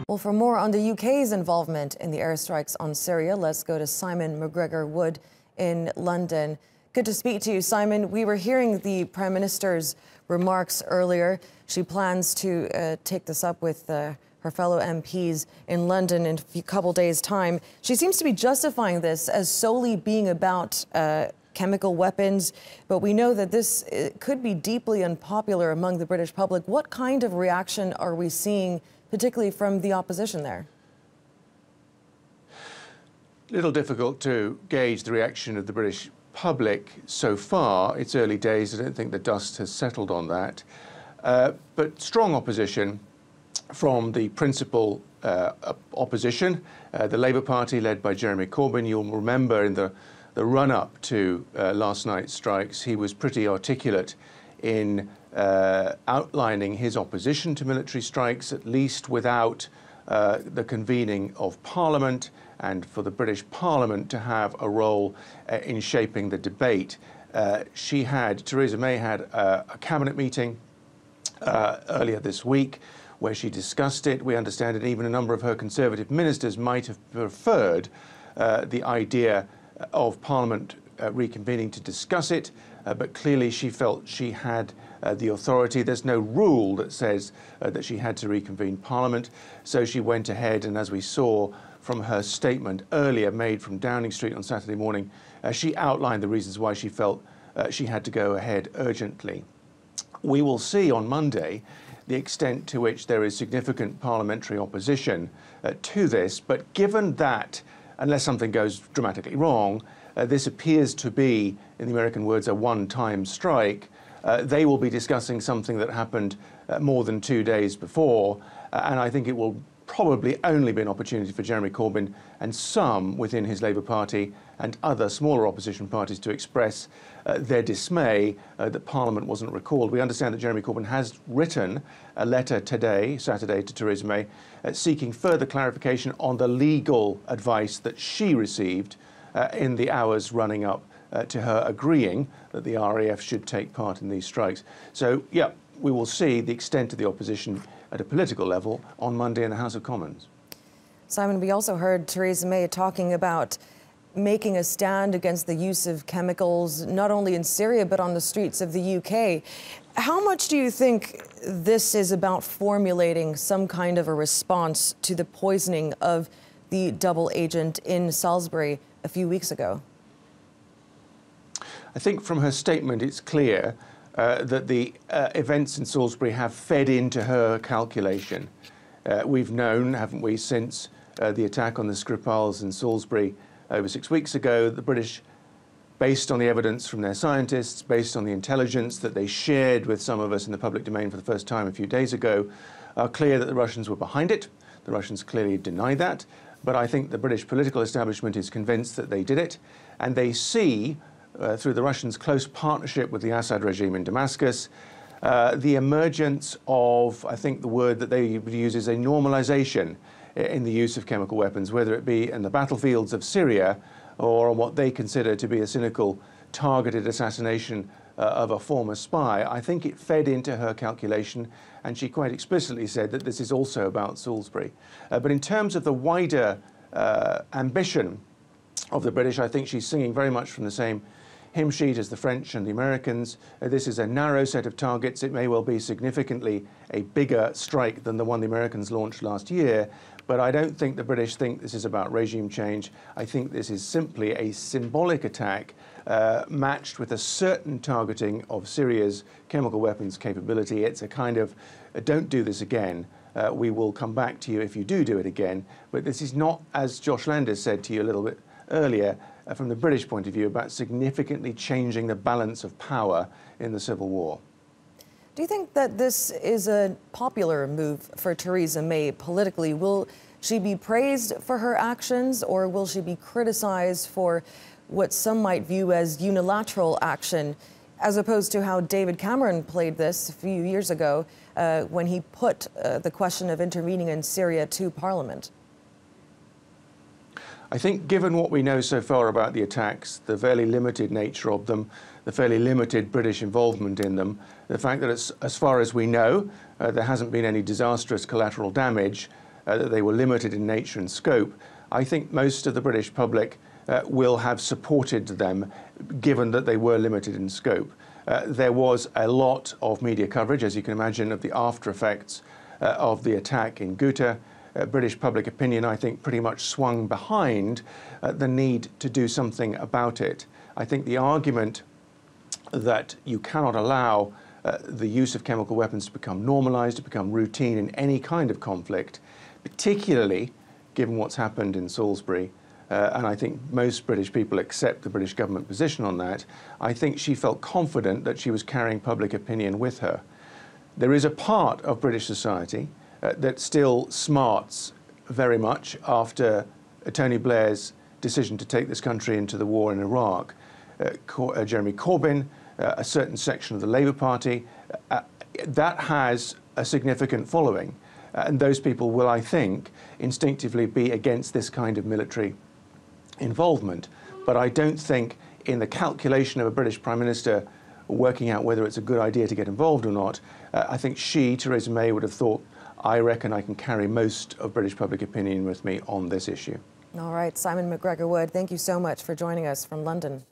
Well, for more on the UK's involvement in the airstrikes on Syria, let's go to Simon Mcgregor-Wood in London. Good to speak to you, Simon. We were hearing the Prime Minister's remarks earlier. She plans to take this up with her fellow MPs in London in a couple days' time. She seems to be justifying this as solely being about chemical weapons, but we know that this could be deeply unpopular among the British public. What kind of reaction are we seeing, particularly from the opposition there? A little difficult to gauge the reaction of the British public so far. It's early days. I don't think the dust has settled on that. But strong opposition from the principal opposition, the Labour Party led by Jeremy Corbyn. You'll remember in the run-up to last night's strikes, he was pretty articulate in outlining his opposition to military strikes, at least without the convening of Parliament, and for the British Parliament to have a role in shaping the debate. Theresa May had a cabinet meeting earlier this week where she discussed it. We understand that even a number of her Conservative ministers might have preferred the idea of Parliament reconvening to discuss it, but clearly she felt she had the authority. There's no rule that says that she had to reconvene Parliament, so she went ahead, and as we saw from her statement earlier made from Downing Street on Saturday morning, she outlined the reasons why she felt she had to go ahead urgently. We will see on Monday the extent to which there is significant parliamentary opposition to this, but given that, unless something goes dramatically wrong, this appears to be, in the American words, a one-time strike. They will be discussing something that happened more than 2 days before, and I think it will probably only be an opportunity for Jeremy Corbyn and some within his Labour Party and other smaller opposition parties to express their dismay that Parliament wasn't recalled. We understand that Jeremy Corbyn has written a letter today, Saturday, to Theresa May, seeking further clarification on the legal advice that she received in the hours running up to her agreeing that the RAF should take part in these strikes. So, yeah, we will see the extent of the opposition at a political level on Monday in the House of Commons. Simon, we also heard Theresa May talking about making a stand against the use of chemicals, not only in Syria, but on the streets of the UK. How much do you think this is about formulating some kind of a response to the poisoning of the double agent in Salisbury a few weeks ago? I think from her statement it's clear that the events in Salisbury have fed into her calculation. We've known, haven't we, since the attack on the Skripals in Salisbury over 6 weeks ago, the British, based on the evidence from their scientists, based on the intelligence that they shared with some of us in the public domain for the first time a few days ago, are clear that the Russians were behind it. The Russians clearly deny that, but I think the British political establishment is convinced that they did it, and they see through the Russians' close partnership with the Assad regime in Damascus, the emergence of, I think the word that they would use is a normalization in the use of chemical weapons, whether it be in the battlefields of Syria or on what they consider to be a cynical, targeted assassination of a former spy. I think it fed into her calculation, and she quite explicitly said that this is also about Salisbury. But in terms of the wider ambition of the British, I think she's singing very much from the same hymn sheet as the French and the Americans. This is a narrow set of targets. It may well be significantly a bigger strike than the one the Americans launched last year, but I don't think the British think this is about regime change. I think this is simply a symbolic attack matched with a certain targeting of Syria's chemical weapons capability. It's a kind of, don't do this again. We will come back to you if you do it again. But this is not, as Josh Landis said to you a little bit earlier, from the British point of view, about significantly changing the balance of power in the Civil War. Do you think that this is a popular move for Theresa May politically? Will she be praised for her actions, or will she be criticized for what some might view as unilateral action, as opposed to how David Cameron played this a few years ago when he put the question of intervening in Syria to Parliament? I think given what we know so far about the attacks, the fairly limited nature of them, the fairly limited British involvement in them, the fact that as far as we know, there hasn't been any disastrous collateral damage, that they were limited in nature and scope, I think most of the British public will have supported them, given that they were limited in scope. There was a lot of media coverage, as you can imagine, of the after effects of the attack in Ghouta. British public opinion, I think, pretty much swung behind the need to do something about it. I think the argument that you cannot allow the use of chemical weapons to become normalized, to become routine in any kind of conflict, particularly given what's happened in Salisbury, and I think most British people accept the British government position on that. I think she felt confident that she was carrying public opinion with her. There is a part of British society that still smarts very much after Tony Blair's decision to take this country into the war in Iraq. Jeremy Corbyn, a certain section of the Labour Party, that has a significant following. And those people will, I think, instinctively be against this kind of military involvement. But I don't think in the calculation of a British Prime Minister working out whether it's a good idea to get involved or not, I think she, Theresa May, would have thought, I reckon I can carry most of British public opinion with me on this issue. All right, Simon Mcgregor-Wood, thank you so much for joining us from London.